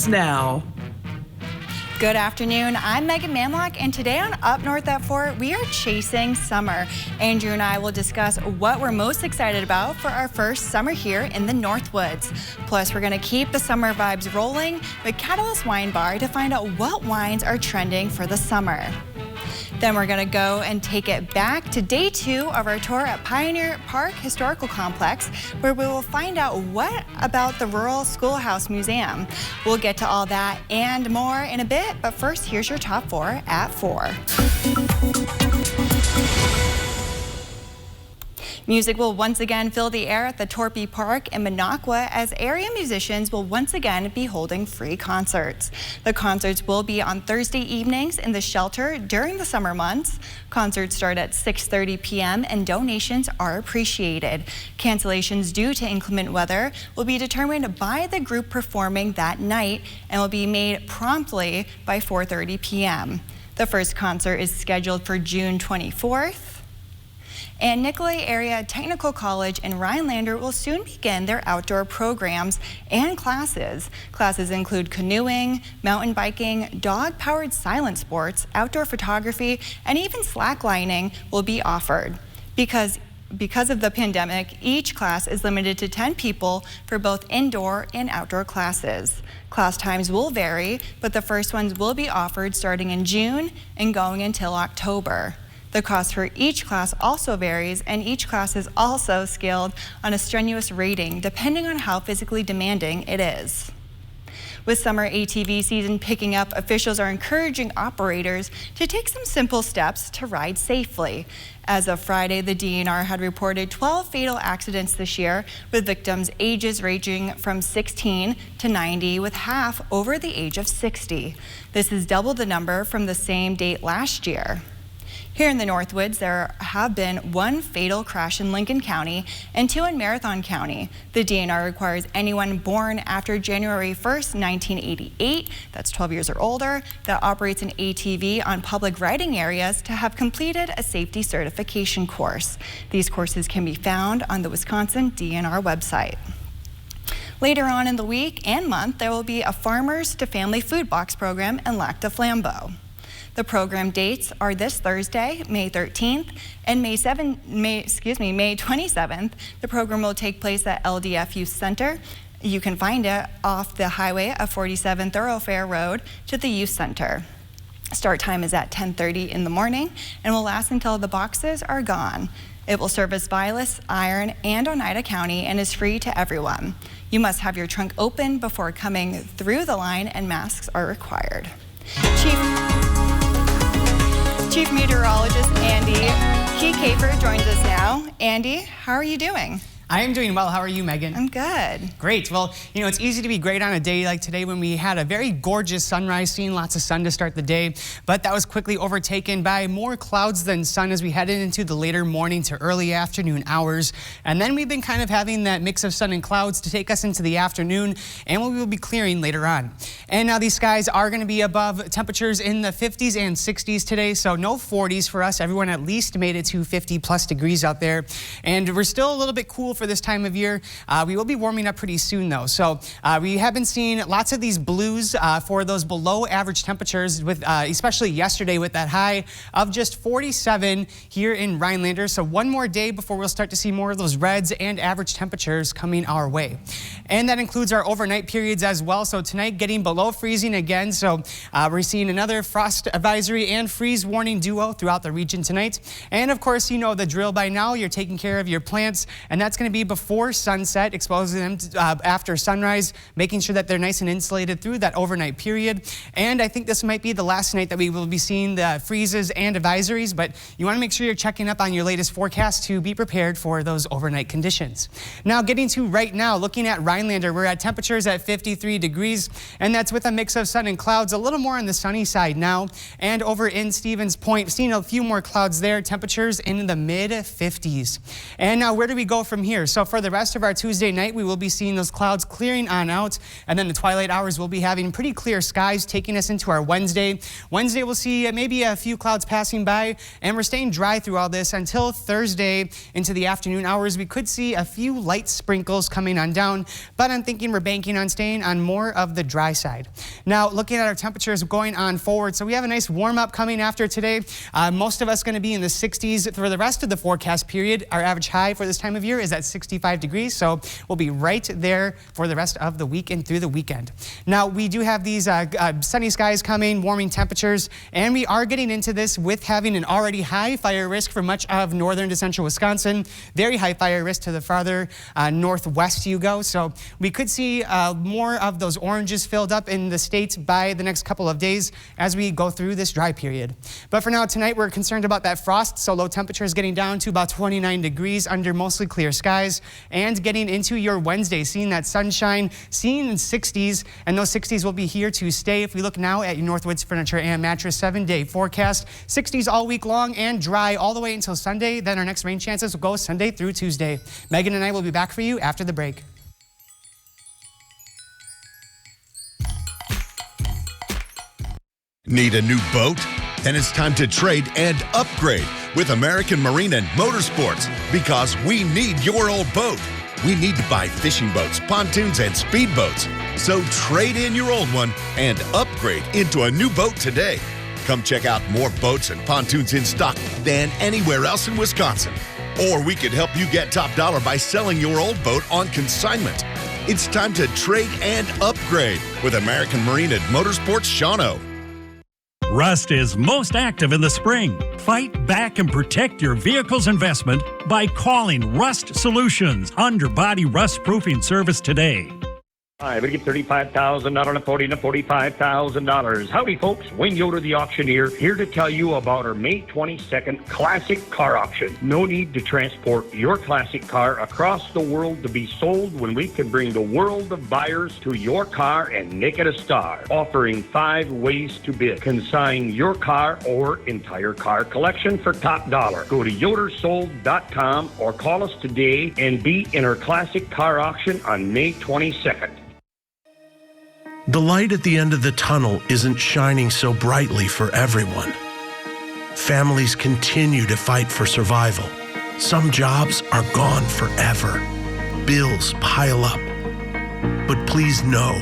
now. Good afternoon, I'm Megan Mamlock, and today on Up North at 4, we are chasing summer. Andrew and I will discuss what we're most excited about for our first summer here in the Northwoods. Plus, we're going to keep the summer vibes rolling with Catalyst Wine Bar to find out what wines are trending for the summer. Then we're going to go and take it back to day 2 of our tour at Pioneer Park Historical Complex, where we will find out what about the Rural Schoolhouse Museum. We'll get to all that and more in a bit, but first, here's your top 4 at 4. Music will once again fill the air at the Torpy Park in Minocqua as area musicians will once again be holding free concerts. The concerts will be on Thursday evenings in the shelter during the summer months. Concerts start at 6:30 p.m. and donations are appreciated. Cancellations due to inclement weather will be determined by the group performing that night and will be made promptly by 4:30 p.m. The first concert is scheduled for June 24th. And Nicolet Area Technical College in Rhinelander will soon begin their outdoor programs and classes. Classes include canoeing, mountain biking, dog-powered silent sports, outdoor photography, and even slacklining will be offered. Because of the pandemic, each class is limited to 10 people for both indoor and outdoor classes. Class times will vary, but the first ones will be offered starting in June and going until October. The cost for each class also varies, and each class is also scaled on a strenuous rating depending on how physically demanding it is. With summer ATV season picking up, officials are encouraging operators to take some simple steps to ride safely. As of Friday, the DNR had reported 12 fatal accidents this year, with victims' ages ranging from 16 to 90, with half over the age of 60. This is double the number from the same date last year. Here in the Northwoods, there have been 1 fatal crash in Lincoln County and 2 in Marathon County. The DNR requires anyone born after January 1st, 1988, that's 12 years or older, that operates an ATV on public riding areas to have completed a safety certification course. These courses can be found on the Wisconsin DNR website. Later on in the week and month, there will be a Farmers to Family Food Box program in Lac du Flambeau. The program dates are this Thursday, May 13th, and May 27th. The program will take place at LDF Youth Center. You can find it off the highway of 47 Thoroughfare Road to the Youth Center. Start time is at 10:30 in the morning and will last until the boxes are gone. It will service Vilas, Iron, and Oneida County and is free to everyone. You must have your trunk open before coming through the line, and masks are required. Chief Meteorologist Andy Kafer joins us now. Andy, how are you doing? I am doing well. How are you, Megan? I'm good. Great. Well, you know, it's easy to be great on a day like today when we had a very gorgeous sunrise, seeing lots of sun to start the day, but that was quickly overtaken by more clouds than sun as we headed into the later morning to early afternoon hours. And then we've been kind of having that mix of sun and clouds to take us into the afternoon, and we will be clearing later on. And now these skies are going to be above temperatures in the 50s and 60s today, so no 40s for us. Everyone at least made it to 50+ degrees out there, and we're still a little bit cool for this time of year. We will be warming up pretty soon though. So we have been seeing lots of these blues for those below average temperatures, with especially yesterday with that high of just 47 here in Rhinelander. So one more day before we'll start to see more of those reds and average temperatures coming our way. And that includes our overnight periods as well. So tonight getting below freezing again. So we're seeing another frost advisory and freeze warning duo throughout the region tonight. And of course, you know the drill by now. You're taking care of your plants, and that's going to be before sunset, exposing them to, after sunrise, making sure that they're nice and insulated through that overnight period. And I think this might be the last night that we will be seeing the freezes and advisories, but you want to make sure you're checking up on your latest forecast to be prepared for those overnight conditions. Now, getting to right now, looking at Rhinelander, we're at temperatures at 53 degrees, and that's with a mix of sun and clouds, a little more on the sunny side now. And over in Stevens Point, seeing a few more clouds there, temperatures in the mid-50s. And now where do we go from here? So for the rest of our Tuesday night, we will be seeing those clouds clearing on out, and then the twilight hours we'll be having pretty clear skies, taking us into our Wednesday. Wednesday we'll see maybe a few clouds passing by, and we're staying dry through all this until Thursday into the afternoon hours. We could see a few light sprinkles coming on down, but I'm thinking we're banking on staying on more of the dry side. side. Now, looking at our temperatures going on forward, so we have a nice warm up coming after today. Most of us going to be in the 60s for the rest of the forecast period. Our average high for this time of year is at 65 degrees, so we'll be right there for the rest of the week and through the weekend. Now, we do have these sunny skies coming, warming temperatures, and we are getting into this with having an already high fire risk for much of northern to central Wisconsin. Very high fire risk to the farther northwest you go. So we could see more of those oranges filled up in the state by the next couple of days as we go through this dry period. But for now, tonight, we're concerned about that frost, so low temperatures getting down to about 29 degrees under mostly clear skies, and getting into your Wednesday, seeing that sunshine, seeing in 60s, and those 60s will be here to stay. If we look now at your Northwoods Furniture and Mattress 7-day forecast, 60s all week long and dry all the way until Sunday. Then our next rain chances will go Sunday through Tuesday. Megan and I will be back for you after the break. Need a new boat? Then it's time to trade and upgrade with American Marine and Motorsports, because we need your old boat. We need to buy fishing boats, pontoons, and speedboats. So trade in your old one and upgrade into a new boat today. Come check out more boats and pontoons in stock than anywhere else in Wisconsin. Or we could help you get top dollar by selling your old boat on consignment. It's time to trade and upgrade with American Marine and Motorsports Shawano. Rust is most active in the spring. Fight back and protect your vehicle's investment by calling Rust Solutions underbody rust proofing service today. I'm going to get $35,000 and $40,000 to $45,000. Howdy, folks. Wayne Yoder, the auctioneer, here to tell you about our May 22nd Classic Car Auction. No need to transport your classic car across the world to be sold when we can bring the world of buyers to your car and make it a star. Offering 5 ways to bid. Consign your car or entire car collection for top dollar. Go to yodersold.com or call us today and be in our Classic Car Auction on May 22nd. The light at the end of the tunnel isn't shining so brightly for everyone. Families continue to fight for survival. Some jobs are gone forever. Bills pile up. But please know,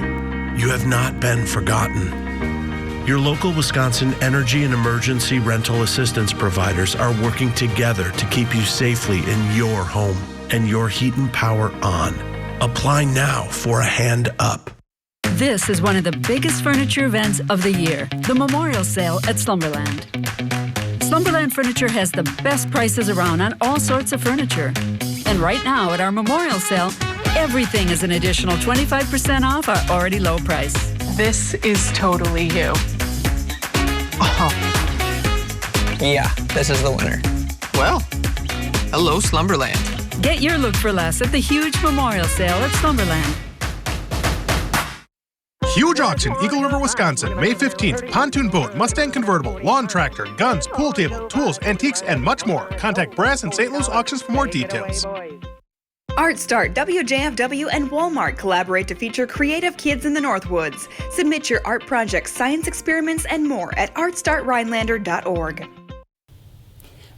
you have not been forgotten. Your local Wisconsin energy and emergency rental assistance providers are working together to keep you safely in your home and your heat and power on. Apply now for a hand up. This is one of the biggest furniture events of the year, the Memorial Sale at Slumberland. Slumberland Furniture has the best prices around on all sorts of furniture. And right now at our Memorial Sale, everything is an additional 25% off our already low price. This is totally you. Oh. Yeah, this is the winner. Well, hello, Slumberland. Get your look for less at the huge Memorial Sale at Slumberland. Huge auction, Eagle River, Wisconsin, May 15th. Pontoon boat, Mustang convertible, lawn tractor, guns, pool table, tools, antiques, and much more. Contact Brass and St. Louis Auctions for more details. ArtStart, WJFW, and Walmart collaborate to feature creative kids in the Northwoods. Submit your art projects, science experiments, and more at artstartrhinelander.org.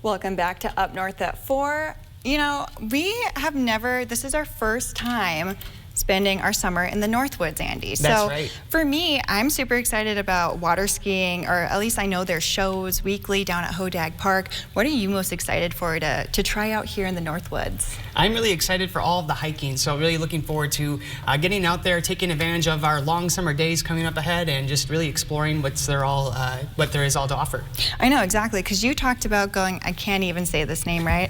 Welcome back to Up North at 4. You know, we have never, this is our first time spending our summer in the Northwoods, Andy. That's right. For me, I'm super excited about water skiing, or at least I know there's shows weekly down at Hodag Park. What are you most excited for to try out here in the Northwoods? I'm really excited for all of the hiking, so really looking forward to getting out there, taking advantage of our long summer days coming up ahead, and just really exploring what there is all to offer. I know, exactly, because you talked about going, I can't even say this name right.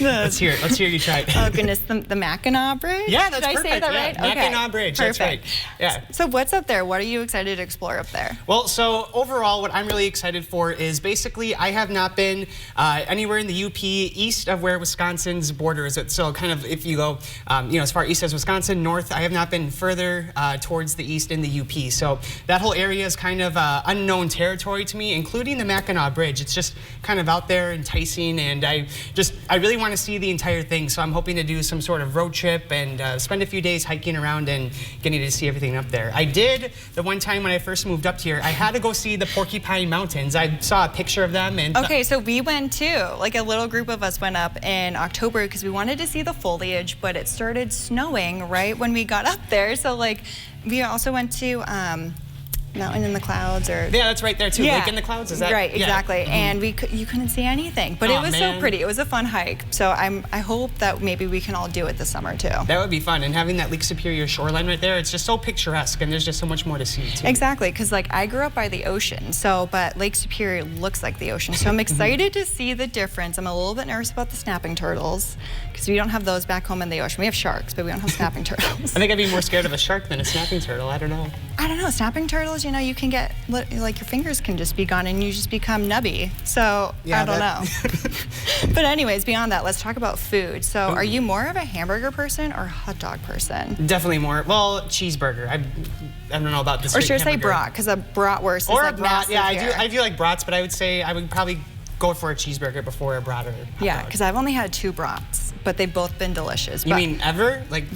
Let's hear you try it. Oh goodness, the Mackinac Bridge? Yeah, that's perfect. Did I say that right? Yeah, Mackinac Bridge, Perfect. That's right. Yeah. So what's up there? What are you excited to explore up there? Well, so overall, what I'm really excited for is basically I have not been anywhere in the UP east of where Wisconsin's border is. So kind of if you go, as far east as Wisconsin, north, I have not been further towards the east in the UP. So that whole area is kind of unknown territory to me, including the Mackinac Bridge. It's just kind of out there, enticing, and I really want to see the entire thing. So I'm hoping to do some sort of road trip and spend a few days hiking around and getting to see everything up there. I did the one time when I first moved up here, I had to go see the Porcupine Mountains. I saw a picture of them. And okay, so we went too. Like a little group of us went up in October because we wanted to see the foliage, but it started snowing right when we got up there. So like we also went to Mountain in the Clouds, or yeah, that's right there too. Lake in the Clouds, is that right? Exactly. Yeah. And you couldn't see anything, but it was so pretty. It was a fun hike. So I hope that maybe we can all do it this summer too. That would be fun. And having that Lake Superior shoreline right there, it's just so picturesque, and there's just so much more to see too. Exactly, because like I grew up by the ocean, but Lake Superior looks like the ocean. So I'm excited to see the difference. I'm a little bit nervous about the snapping turtles because we don't have those back home in the ocean. We have sharks, but we don't have snapping turtles. I think I'd be more scared of a shark than a snapping turtle. I don't know. Snapping turtles, you can get, like, your fingers can just be gone and you just become nubby. So, I don't know. But anyways, beyond that, let's talk about food. So, are you more of a hamburger person or a hot dog person? Definitely more. Well, cheeseburger. I don't know about this. Or should I say brat? Because a bratwurst is like massive. Yeah, I do like brats, but I would say I would probably go for a cheeseburger before a brat or hot dog. Because I've only had 2 brats, but they've both been delicious. You mean ever? Like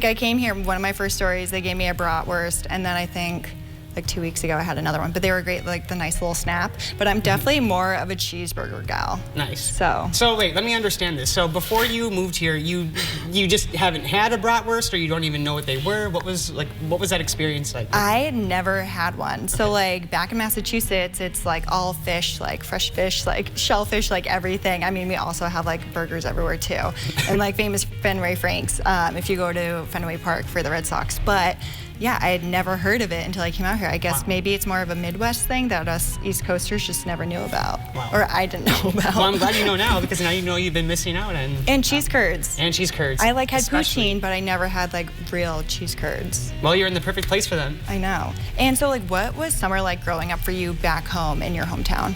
I came here, one of my first stories, they gave me a bratwurst, and then I think like 2 weeks ago I had another one, but they were great, like the nice little snap. But I'm definitely more of a cheeseburger gal. Nice. So wait, let me understand this. So before you moved here, you just haven't had a bratwurst, or you don't even know what they were? What was that experience like? I had never had one. So like back in Massachusetts, it's like all fish, like fresh fish, like shellfish, like everything. I mean, we also have like burgers everywhere too, and like famous Fenway Franks if you go to Fenway Park for the Red Sox. But yeah, I had never heard of it until I came out here. I guess maybe it's more of a Midwest thing that us East Coasters just never knew about. Wow. Or I didn't know about. Well, I'm glad you know now, because now you know you've been missing out on. And cheese curds. And cheese curds. I had poutine, but I never had like real cheese curds. Well, you're in the perfect place for them. I know. And so like, what was summer like growing up for you back home in your hometown?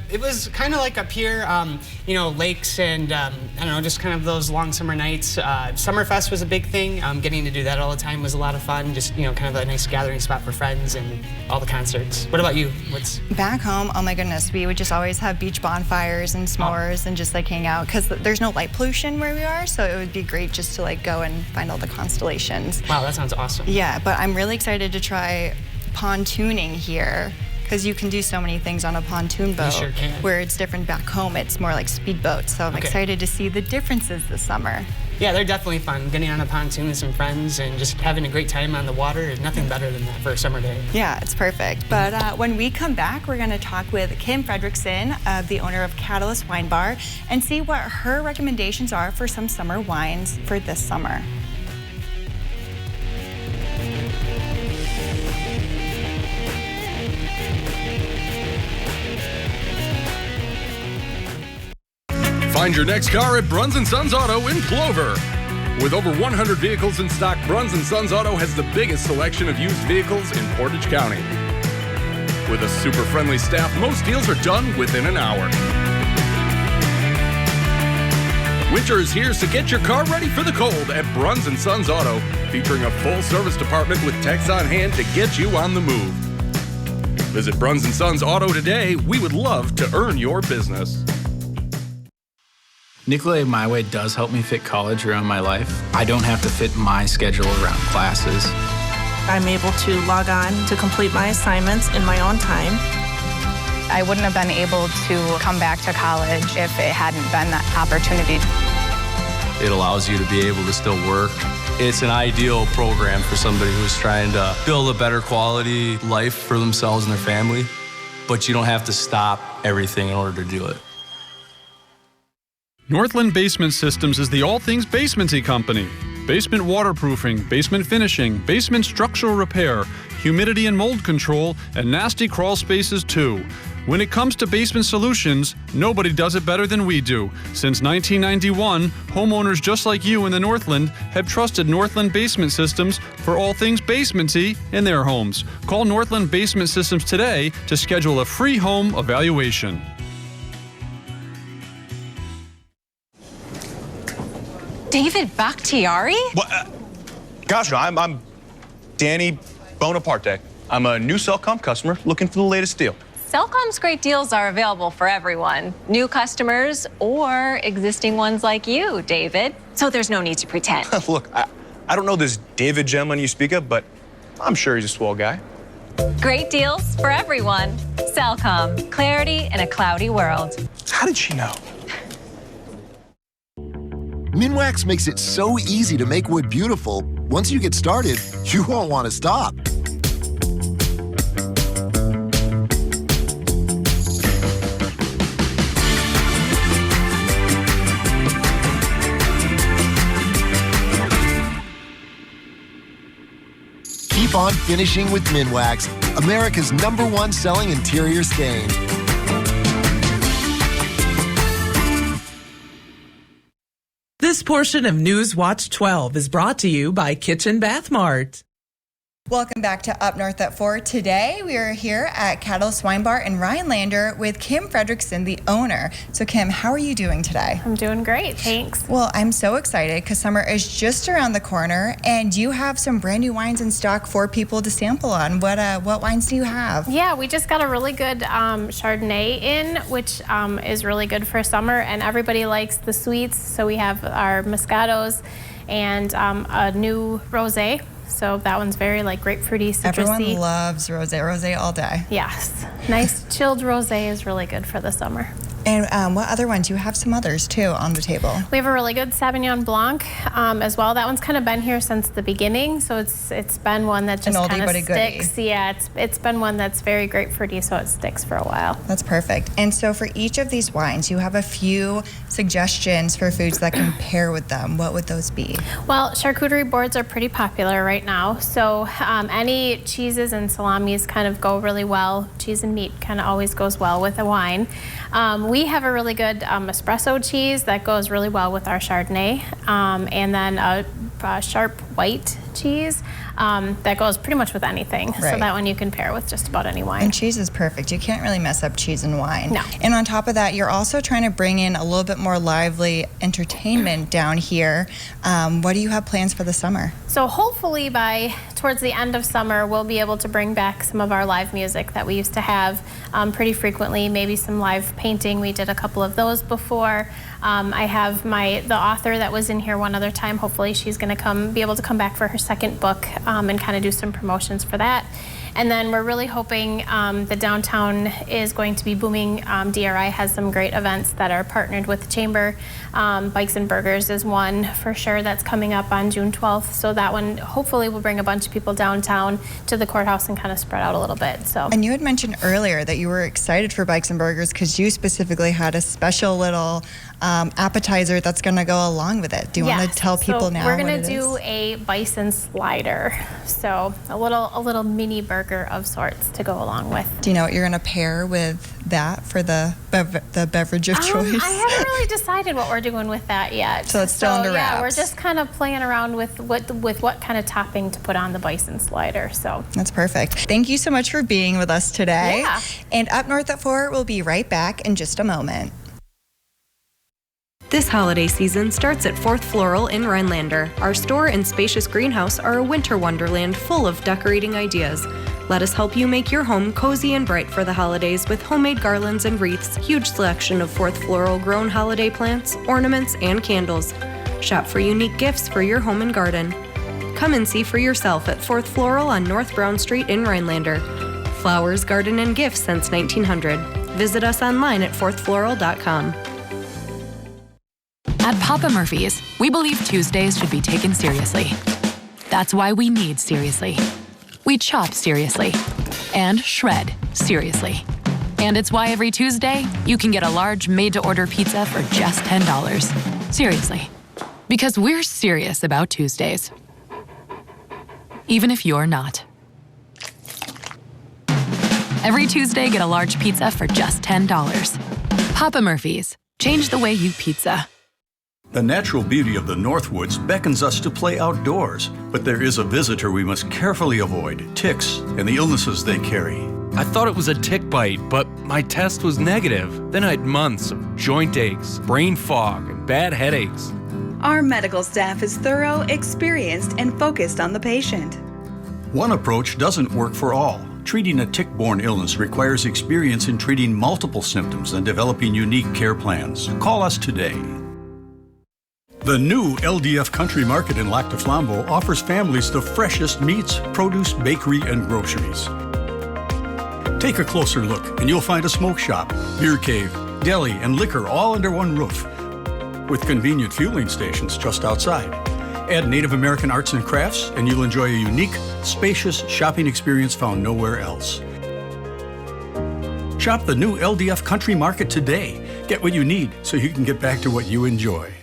It was kind of like up here, lakes and, I don't know, just kind of those long summer nights. Summerfest was a big thing. Getting to do that all the time was a lot of fun. Just, kind of a nice gathering spot for friends and all the concerts. What about you? Back home, oh my goodness, we would just always have beach bonfires and s'mores and just like hang out, because there's no light pollution where we are, so it would be great just to like go and find all the constellations. Wow, that sounds awesome. Yeah, but I'm really excited to try pontooning here, because you can do so many things on a pontoon boat. You sure can. Where it's different back home, it's more like speedboats. So I'm excited to see the differences this summer. Yeah, they're definitely fun. Getting on a pontoon with some friends and just having a great time on the water is nothing better than that for a summer day. Yeah, it's perfect. But when we come back, we're going to talk with Kim Fredrickson, the owner of Catalyst Wine Bar, and see what her recommendations are for some summer wines for this summer. Find your next car at Bruns & Sons Auto in Plover. With over 100 vehicles in stock, Bruns & Sons Auto has the biggest selection of used vehicles in Portage County. With a super friendly staff, most deals are done within an hour. Winter is here, so get your car ready for the cold at Bruns & Sons Auto, featuring a full service department with techs on hand to get you on the move. Visit Bruns & Sons Auto today. We would love to earn your business. Nicolay My Way does help me fit college around my life. I don't have to fit my schedule around classes. I'm able to log on to complete my assignments in my own time. I wouldn't have been able to come back to college if it hadn't been that opportunity. It allows you to be able to still work. It's an ideal program for somebody who's trying to build a better quality life for themselves and their family, but you don't have to stop everything in order to do it. Northland Basement Systems is the all things basementy company. Basement waterproofing, basement finishing, basement structural repair, humidity and mold control, and nasty crawl spaces too. When it comes to basement solutions, nobody does it better than we do. Since 1991, homeowners just like you in the Northland have trusted Northland Basement Systems for all things basementy in their homes. Call Northland Basement Systems today to schedule a free home evaluation. David Bakhtiari? What? Gosh, I'm Danny Bonaparte. I'm a new Cellcom customer looking for the latest deal. Cellcom's great deals are available for everyone, new customers or existing ones like you, David. So there's no need to pretend. Look, I don't know this David gentleman you speak of, but I'm sure he's a swell guy. Great deals for everyone. Cellcom, clarity in a cloudy world. How did she know? Minwax makes it so easy to make wood beautiful Once you get started, you won't want to stop. Keep on finishing with Minwax, America's #1 selling interior stain. This portion of News Watch 12 is brought to you by Kitchen Bath Mart. Welcome back to Up North at 4. Today we are here at Cattle Swine Bar in Rhinelander with Kim Fredrickson, the owner. So Kim, how are you doing today? I'm doing great, thanks. Well, I'm so excited because summer is just around the corner and you have some brand new wines in stock for people to sample on. What wines do you have? Yeah, we just got a really good Chardonnay in, which is really good for summer, and everybody likes the sweets. So we have our Moscatos and a new rosé. So that one's very like grapefruity, citrusy. Everyone loves rosé. Rosé all day. Yes. Nice chilled rosé is really good for the summer. And what other ones? You have some others too on the table. We have a really good Sauvignon Blanc as well. That one's kind of been here since the beginning, so it's been one that just kind of sticks. Goodie. Yeah, it's been one that's very grapefruity, so it sticks for a while. That's perfect. And so for each of these wines, you have a few suggestions for foods that can pair with them. What would those be? Well, charcuterie boards are pretty popular right now, so any cheeses and salamis kind of go really well. Cheese and meat kind of always goes well with a wine. We have a really good espresso cheese that goes really well with our Chardonnay, and then a sharp white cheese that goes pretty much with anything. Right. So that one you can pair with just about any wine. And cheese is perfect. You can't really mess up cheese and wine. No. And on top of that, you're also trying to bring in a little bit more lively entertainment down here. What do you have plans for the summer? So hopefully by towards the end of summer, we'll be able to bring back some of our live music that we used to have pretty frequently, maybe some live painting. We did a couple of those before. I have the author that was in here one other time. Hopefully she's going to be able to come back for her second book and kind of do some promotions for that. And then we're really hoping the downtown is going to be booming. DRI has some great events that are partnered with the Chamber. Bikes and Burgers is one for sure that's coming up on June 12th. So that one hopefully will bring a bunch of people downtown to the courthouse and kind of spread out a little bit. So. And you had mentioned earlier that you were excited for Bikes and Burgers because you specifically had a special little appetizer that's going to go along with it. Do you want to tell people now? We're going to do a bison slider. So a little mini burger of sorts to go along with. Do you know what you're going to pair with that for the beverage of choice? I haven't really decided what we're doing with that yet. So it's still under wraps. Yeah, we're just kind of playing around with what kind of topping to put on the bison slider. So that's perfect. Thank you so much for being with us today. Yeah. And Up North at 4 will be right back in just a moment. This holiday season starts at 4th Floral in Rhinelander. Our store and spacious greenhouse are a winter wonderland full of decorating ideas. Let us help you make your home cozy and bright for the holidays with homemade garlands and wreaths, huge selection of 4th Floral grown holiday plants, ornaments, and candles. Shop for unique gifts for your home and garden. Come and see for yourself at 4th Floral on North Brown Street in Rhinelander. Flowers, garden, and gifts since 1900. Visit us online at 4thfloral.com. At Papa Murphy's, we believe Tuesdays should be taken seriously. That's why we need Seriously. We chop seriously and shred seriously. And it's why every Tuesday, you can get a large made-to-order pizza for just $10. Seriously. Because we're serious about Tuesdays. Even if you're not. Every Tuesday, get a large pizza for just $10. Papa Murphy's. Change the way you pizza. The natural beauty of the Northwoods beckons us to play outdoors, but there is a visitor we must carefully avoid: ticks and the illnesses they carry. I thought it was a tick bite, but my test was negative. Then I had months of joint aches, brain fog, and bad headaches. Our medical staff is thorough, experienced, and focused on the patient. One approach doesn't work for all. Treating a tick-borne illness requires experience in treating multiple symptoms and developing unique care plans. Call us today. The new LDF Country Market in Lac du Flambeau offers families the freshest meats, produce, bakery, and groceries. Take a closer look and you'll find a smoke shop, beer cave, deli, and liquor all under one roof, with convenient fueling stations just outside. Add Native American arts and crafts, and you'll enjoy a unique, spacious shopping experience found nowhere else. Shop the new LDF Country Market today. Get what you need so you can get back to what you enjoy.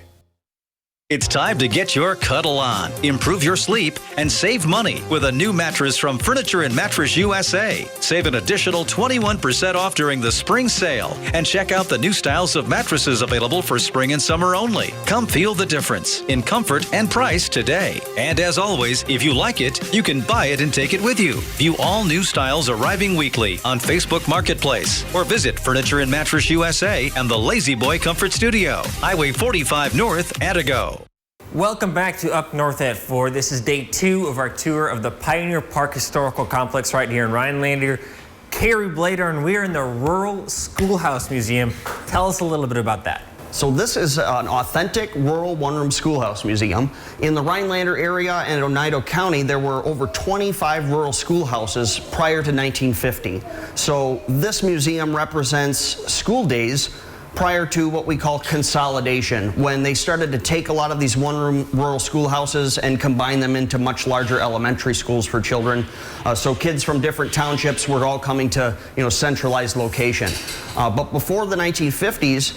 It's time to get your cuddle on, improve your sleep, and save money with a new mattress from Furniture and Mattress USA. Save an additional 21% off during the spring sale. And check out the new styles of mattresses available for spring and summer only. Come feel the difference in comfort and price today. And as always, if you like it, you can buy it and take it with you. View all new styles arriving weekly on Facebook Marketplace or visit Furniture and Mattress USA and the Lazy Boy Comfort Studio, Highway 45 North, Attigo. Welcome back to Up North at 4. This is day 2 of our tour of the Pioneer Park Historical Complex right here in Rhinelander. Carrie Blader, and we are in the Rural Schoolhouse Museum. Tell us a little bit about that. So this is an authentic rural one-room schoolhouse museum. In the Rhinelander area and Oneida County, there were over 25 rural schoolhouses prior to 1950. So this museum represents school days prior to what we call consolidation, when they started to take a lot of these one-room rural schoolhouses and combine them into much larger elementary schools for children. So kids from different townships were all coming to, centralized location. But before the 1950s,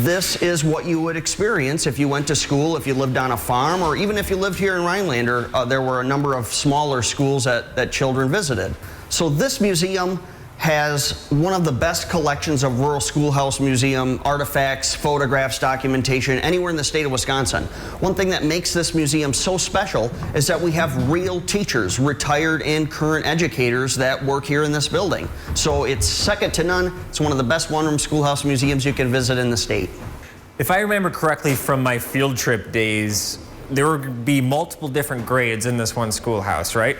this is what you would experience if you went to school, if you lived on a farm, or even if you lived here in Rhinelander. There were a number of smaller schools that children visited. So this museum has one of the best collections of rural schoolhouse museum artifacts, photographs, documentation anywhere in the state of Wisconsin. One thing that makes this museum so special is that we have real teachers, retired and current educators that work here in this building. So it's second to none. It's one of the best one-room schoolhouse museums you can visit in the state. If I remember correctly from my field trip days, there would be multiple different grades in this one schoolhouse, right?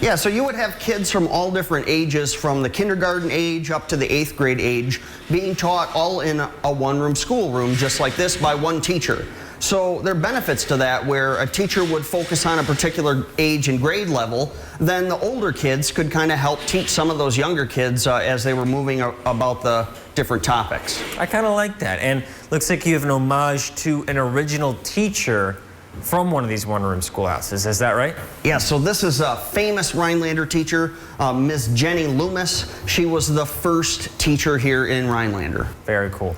Yeah, so you would have kids from all different ages, from the kindergarten age up to the 8th grade age, being taught all in a one-room schoolroom just like this by one teacher. So there are benefits to that, where a teacher would focus on a particular age and grade level. Then the older kids could kind of help teach some of those younger kids as they were moving about the different topics. I kind of like that. And looks like you have an homage to an original teacher from one of these one-room schoolhouses. Is that right? Yeah, so this is a famous Rhinelander teacher, Miss Jenny Loomis. She was the first teacher here in Rhinelander. Very cool.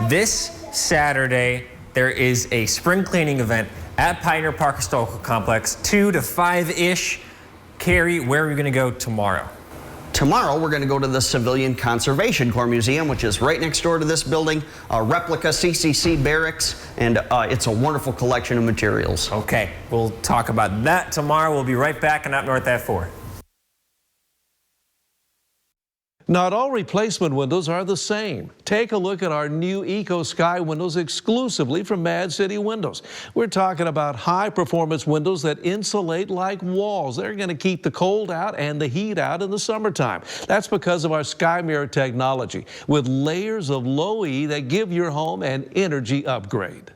This Saturday, there is a spring cleaning event at Pioneer Park Historical Complex, 2 to 5-ish. Carrie, where are we going to go tomorrow? Tomorrow, we're going to go to the Civilian Conservation Corps Museum, which is right next door to this building, a replica CCC barracks, and it's a wonderful collection of materials. Okay, we'll talk about that tomorrow. We'll be right back on Up North at 4. Not all replacement windows are the same. Take a look at our new Eco Sky windows exclusively from Mad City Windows. We're talking about high-performance windows that insulate like walls. They're going to keep the cold out and the heat out in the summertime. That's because of our Sky Mirror technology with layers of low E that give your home an energy upgrade.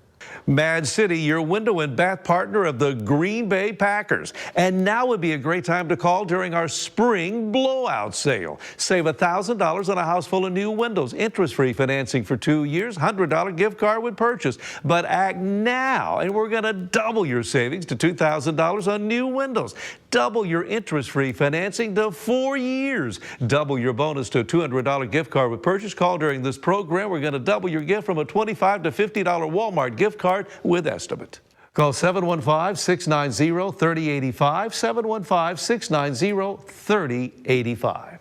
Mad City, your window and bath partner of the Green Bay Packers. And now would be a great time to call during our spring blowout sale. Save $1,000 on a house full of new windows. Interest-free financing for 2 years, $100 gift card with purchase. But act now, and we're going to double your savings to $2,000 on new windows. Double your interest-free financing to 4 years. Double your bonus to a $200 gift card with purchase. Call during this program. We're going to double your gift from a $25 to $50 Walmart gift card with estimate. Call 715-690-3085, 715-690-3085.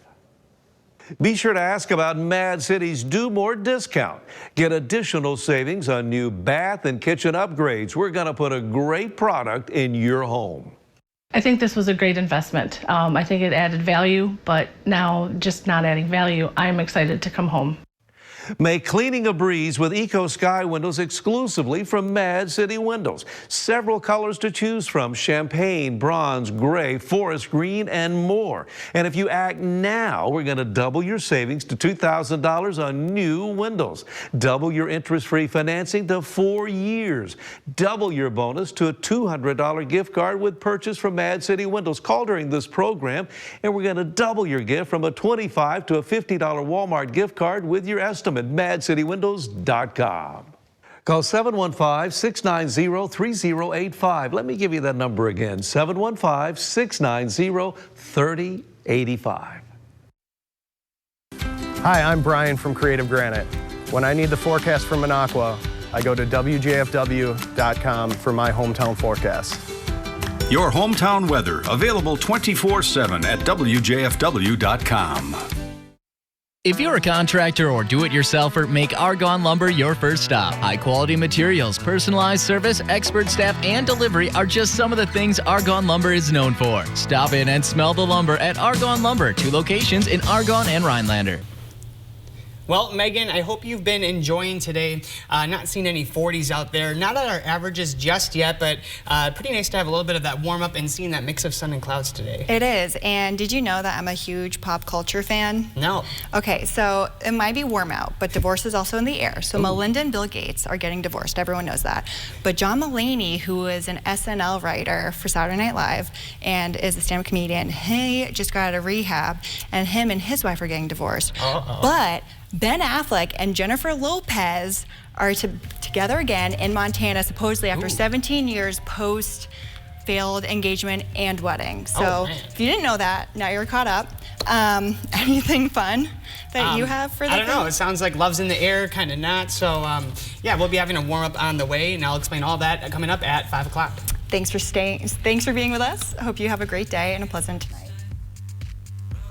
Be sure to ask about Mad City's Do More discount. Get additional savings on new bath and kitchen upgrades. We're going to put a great product in your home. I think this was a great investment. I think it added value, but now just not adding value, I'm excited to come home. Make cleaning a breeze with Eco Sky windows exclusively from Mad City Windows. Several colors to choose from: champagne, bronze, gray, forest green, and more. And if you act now, we're going to double your savings to $2,000 on new windows. Double your interest-free financing to 4 years. Double your bonus to a $200 gift card with purchase from Mad City Windows. Call during this program, and we're going to double your gift from a $25 to a $50 Walmart gift card with your estimate. MadCityWindows.com. Call 715-690-3085. Let me give you that number again, 715-690-3085. Hi, I'm Brian from Creative Granite. When I need the forecast from Minocqua, I go to WJFW.com for my hometown forecast. Your hometown weather, available 24/7 at WJFW.com. If you're a contractor or do-it-yourselfer, make Argonne Lumber your first stop. High-quality materials, personalized service, expert staff, and delivery are just some of the things Argonne Lumber is known for. Stop in and smell the lumber at Argonne Lumber, 2 locations in Argonne and Rhinelander. Well, Megan, I hope you've been enjoying today. Not seeing any 40s out there. Not at our averages just yet, but pretty nice to have a little bit of that warm up and seeing that mix of sun and clouds today. It is. And did you know that I'm a huge pop culture fan? No. Okay, so it might be warm out, but divorce is also in the air. So Melinda and Bill Gates are getting divorced. Everyone knows that. But John Mulaney, who is an SNL writer for Saturday Night Live and is a stand-up comedian, he just got out of rehab, and him and his wife are getting divorced. But Ben Affleck and Jennifer Lopez are together again in Montana, supposedly after 17 years post failed engagement and wedding. So if you didn't know that, now you're caught up. Anything fun that you have for the I don't know. It sounds like love's in the air, kind of not. So yeah, we'll be having a warm up on the way, and I'll explain all that coming up at 5 o'clock. Thanks for being with us. I hope you have a great day and a pleasant night.